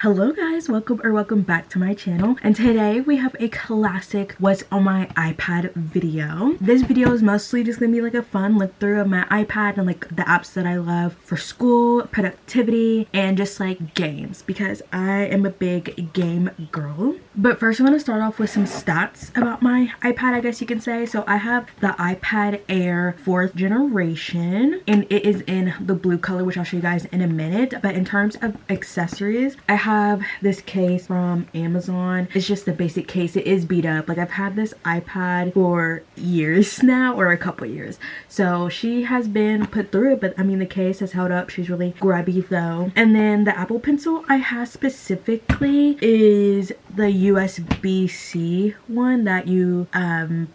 Hello guys, welcome back to my channel, and today we have a classic what's on my iPad video. This video is mostly just gonna be like a fun look through of my iPad and like the apps that I love for school, productivity, and just like games, because I am a big game girl. But first I'm gonna start off with some stats about my iPad, I guess you can say. So I have the iPad Air 4th generation, and it is in the blue color, which I'll show you guys in a minute. But in terms of accessories, I have this case from Amazon. It's just a basic case. It is beat up. Like, I've had this iPad for years now, or a couple years, so she has been put through it, but I mean the case has held up. She's really grubby though. And then the Apple Pencil I have specifically is the USB-C one that you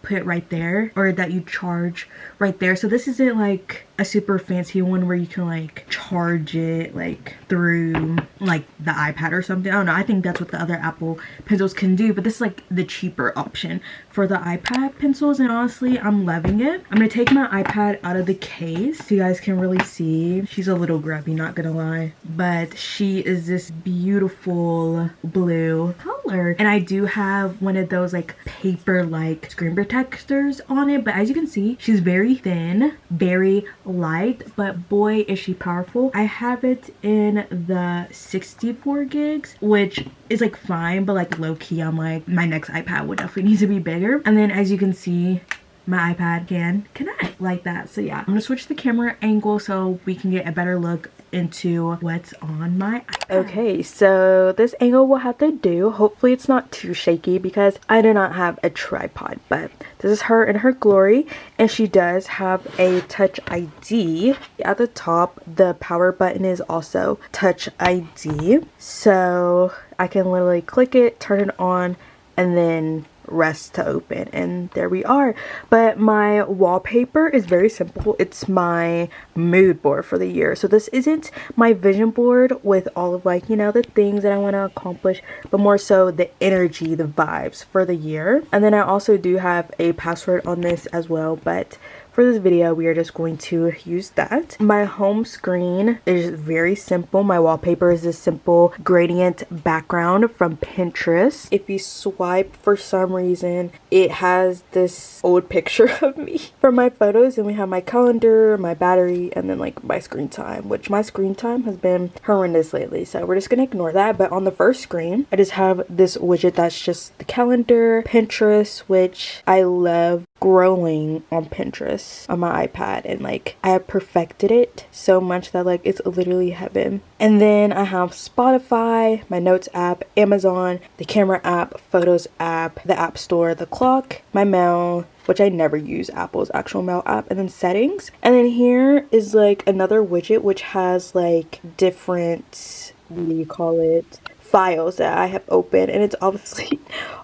put right there, or that you charge right there. So this isn't like a super fancy one where you can like charge it like through like the iPad or something. I don't know, I think that's what the other Apple pencils can do, but this is like the cheaper option for the iPad pencils, and honestly I'm loving it. I'm gonna take my iPad out of the case so you guys can really see. She's a little grubby, not gonna lie, but she is this beautiful blue color, and I do have one of those like paper like screen protectors on it, but as you can see she's very thin, very light, but boy is she powerful. I have it in the 64 gigs, which is like fine, but like low-key I'm like, my next iPad would definitely need to be bigger. And then as you can see, my iPad can connect like that. So yeah, I'm gonna switch the camera angle so we can get a better look into what's on my iPad. Okay, so this angle will have to do. Hopefully it's not too shaky because I do not have a tripod, but this is her in her glory, and she does have a Touch ID. At the top, the power button is also Touch ID, so I can literally click it, turn it on, and then rest to open, and there we are. But my wallpaper is very simple. It's my mood board for the year. So this isn't my vision board with all of like, you know, the things that I want to accomplish, but more so the energy, the vibes for the year. And then I also do have a password on this as well, but for this video, we are just going to use that. My home screen is very simple. My wallpaper is this simple gradient background from Pinterest. If you swipe, for some reason, it has this old picture of me from my photos, and we have my calendar, my battery, and then like my screen time, which my screen time has been horrendous lately, so we're just gonna ignore that. But on the first screen, I just have this widget that's just the calendar, Pinterest, which I love growing on Pinterest on my iPad, and like I have perfected it so much that like it's literally heaven. And then I have Spotify, my notes app, Amazon, the camera app, photos app, the app store, the clock, my mail, which I never use Apple's actual mail app, and then settings. And then here is like another widget which has like different, what do you call it, files that I have opened, and it's obviously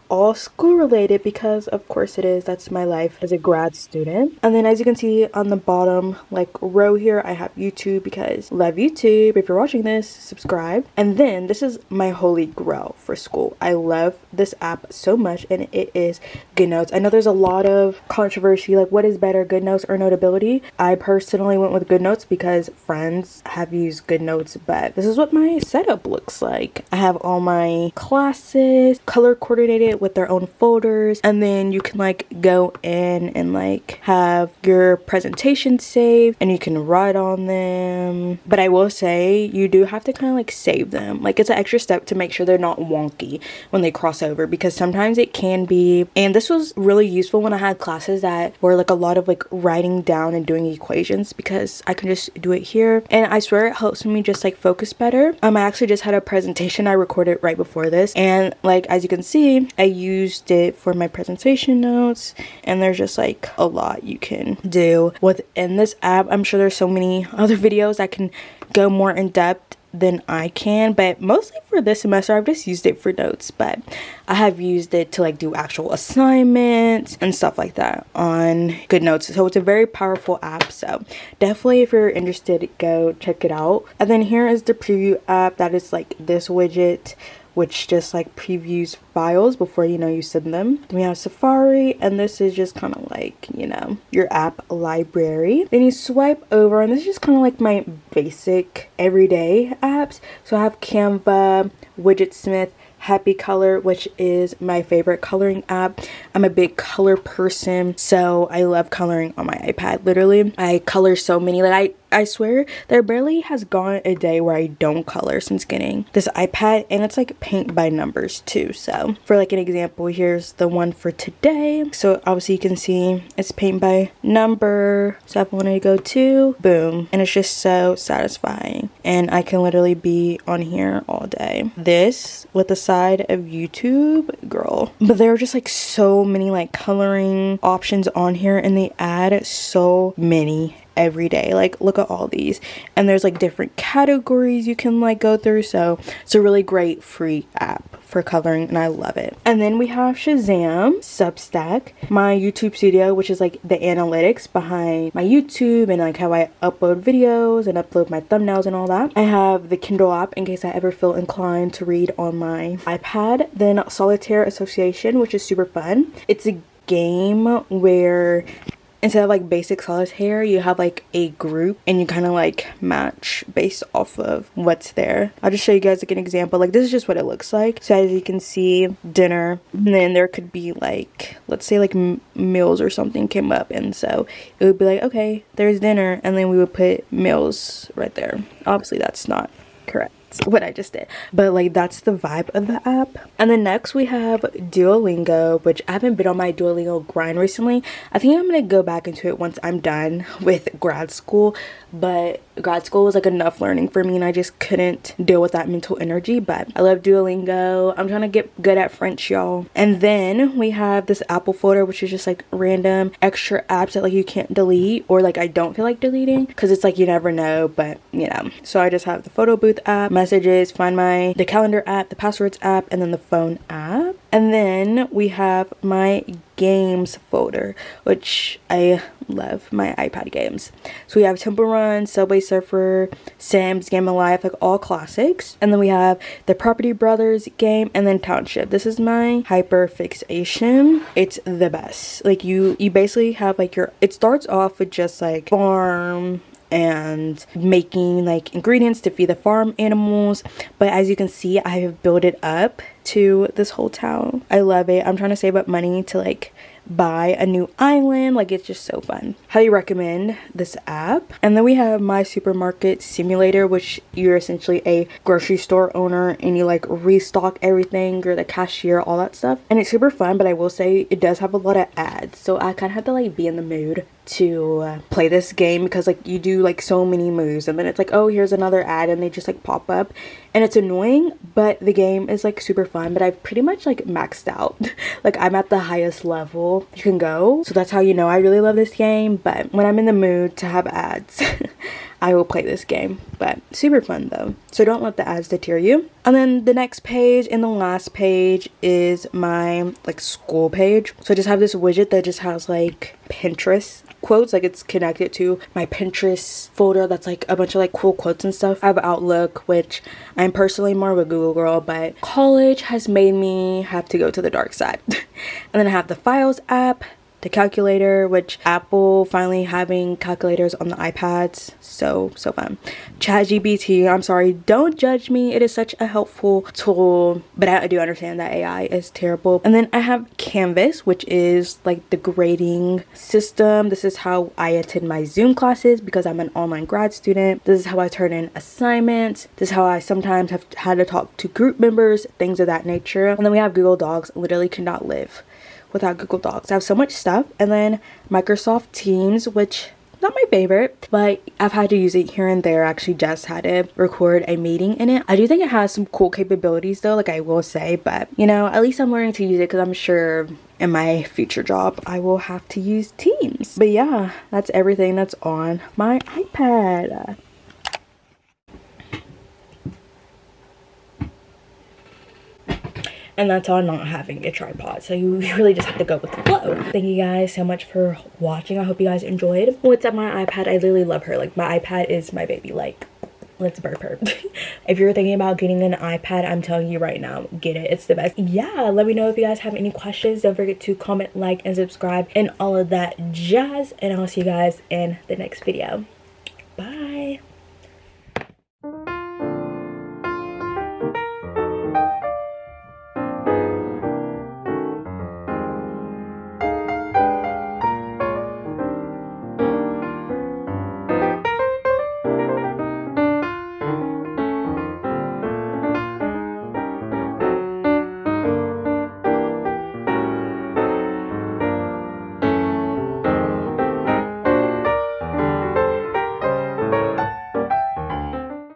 all school related because of course it is. That's my life as a grad student. And then as you can see on the bottom like row here, I have YouTube because love YouTube. If you're watching this, subscribe. And then this is my holy grail for school. I love this app so much, and it is GoodNotes. I know there's a lot of controversy, like what is better, GoodNotes or Notability? I personally went with GoodNotes because friends have used GoodNotes, but this is what my setup looks like. I have all my classes color coordinated with their own folders, and then you can like go in and like have your presentation saved, and you can write on them. But I will say you do have to kind of like save them. Like, it's an extra step to make sure they're not wonky when they cross over, because sometimes it can be. And this was really useful when I had classes that were like a lot of like writing down and doing equations, because I can just do it here, and I swear it helps me just like focus better. I actually just had a presentation I recorded right before this, and like as you can see, I used it for my presentation notes, and there's just like a lot you can do within this app. I'm sure there's so many other videos that can go more in depth than I can, but mostly for this semester I've just used it for notes, but I have used it to like do actual assignments and stuff like that on GoodNotes. So it's a very powerful app, so definitely if you're interested, go check it out. And then here is the preview app. That is like this widget which just like previews files before you send them. Then we have Safari, and this is just kind of like your app library. Then you swipe over, and this is just kind of like my basic everyday apps. So I have Canva, Widgetsmith, Happy Color, which is my favorite coloring app. I'm a big color person, so I love coloring on my iPad. Literally, I color so many, like I swear there barely has gone a day where I don't color since getting this iPad, and it's like paint by numbers too. So for like an example, here's the one for today. So obviously you can see it's paint by number. So if I wanted to go to, boom, and it's just so satisfying, and I can literally be on here all day. This with the side of YouTube, girl. But there are just like so many like coloring options on here, and they add so many every day. Like, look at all these, and there's like different categories you can like go through. So it's a really great free app for coloring, and I love it. And then we have Shazam, Substack, my YouTube studio, which is like the analytics behind my YouTube and like how I upload videos and upload my thumbnails and all that. I have the Kindle app in case I ever feel inclined to read on my iPad. Then Solitaire Association, which is super fun. It's a game where instead of like basic solitaire, you have like a group and you kind of like match based off of what's there. I'll just show you guys like an example. Like, this is just what it looks like. So as you can see, dinner, and then there could be like, let's say like meals or something came up, and so it would be like, okay, there's dinner, and then we would put meals right there. Obviously that's not correct what I just did, but like that's the vibe of the app. And then next we have Duolingo, which I haven't been on my Duolingo grind recently. I think I'm gonna go back into it once I'm done with grad school, but grad school was like enough learning for me, and I just couldn't deal with that mental energy. But I love Duolingo. I'm trying to get good at French, y'all. And then we have this Apple folder, which is just like random extra apps that like you can't delete, or like I don't feel like deleting, because it's like you never know. But so I just have the photo booth app, messages, the calendar app, the passwords app, and then the phone app. And then we have my games folder, which I love my iPad games. So we have Temple Run, Subway Surfer, Sims, Game of Life, like all classics. And then we have the Property Brothers game, and then Township. This is my hyper fixation. It's the best. Like you basically have like it starts off with just like farm and making like ingredients to feed the farm animals, but as you can see, I have built it up to this whole town. I love it. I'm trying to save up money to like buy a new island. Like, it's just so fun. Highly recommend this app. And then we have My Supermarket Simulator, which you're essentially a grocery store owner and you like restock everything, you're the cashier, all that stuff, and it's super fun. But I will say it does have a lot of ads, so I kind of have to like be in the mood to play this game, because like you do like so many moves and then it's like, oh, here's another ad, and they just like pop up, and it's annoying. But the game is like super fun. But I've pretty much like maxed out. Like, I'm at the highest level you can go, so that's how you know I really love this game. But when I'm in the mood to have ads I will play this game. But super fun though, so don't let the ads deter you. And then the next page and the last page is my like school page. So I just have this widget that just has like Pinterest quotes, like it's connected to my Pinterest folder that's like a bunch of like cool quotes and stuff. I have Outlook, which I'm personally more of a Google girl, but college has made me have to go to the dark side. And then I have the Files app, the calculator, which Apple finally having calculators on the iPads, so fun. ChatGPT, I'm sorry, don't judge me, it is such a helpful tool, but I do understand that AI is terrible. And then I have Canvas, which is like the grading system. This is how I attend my Zoom classes because I'm an online grad student. This is how I turn in assignments. This is how I sometimes have had to talk to group members, things of that nature. And then we have Google Docs. Literally cannot live without Google Docs. I have so much stuff. And then Microsoft Teams, which not my favorite, but I've had to use it here and there. I actually just had to record a meeting in it. I do think it has some cool capabilities though, like I will say, but you know, at least I'm learning to use it because I'm sure in my future job I will have to use Teams. But yeah, that's everything that's on my iPad. And that's on not having a tripod, so you really just have to go with the flow. Thank you guys so much for watching. I hope you guys enjoyed. What's up my iPad? I literally love her. Like, my iPad is my baby. Like let's burp her. If you're thinking about getting an iPad, I'm telling you right now, get it. It's the best. Yeah, let me know if you guys have any questions. Don't forget to comment, like, and subscribe and all of that jazz, and I'll see you guys in the next video.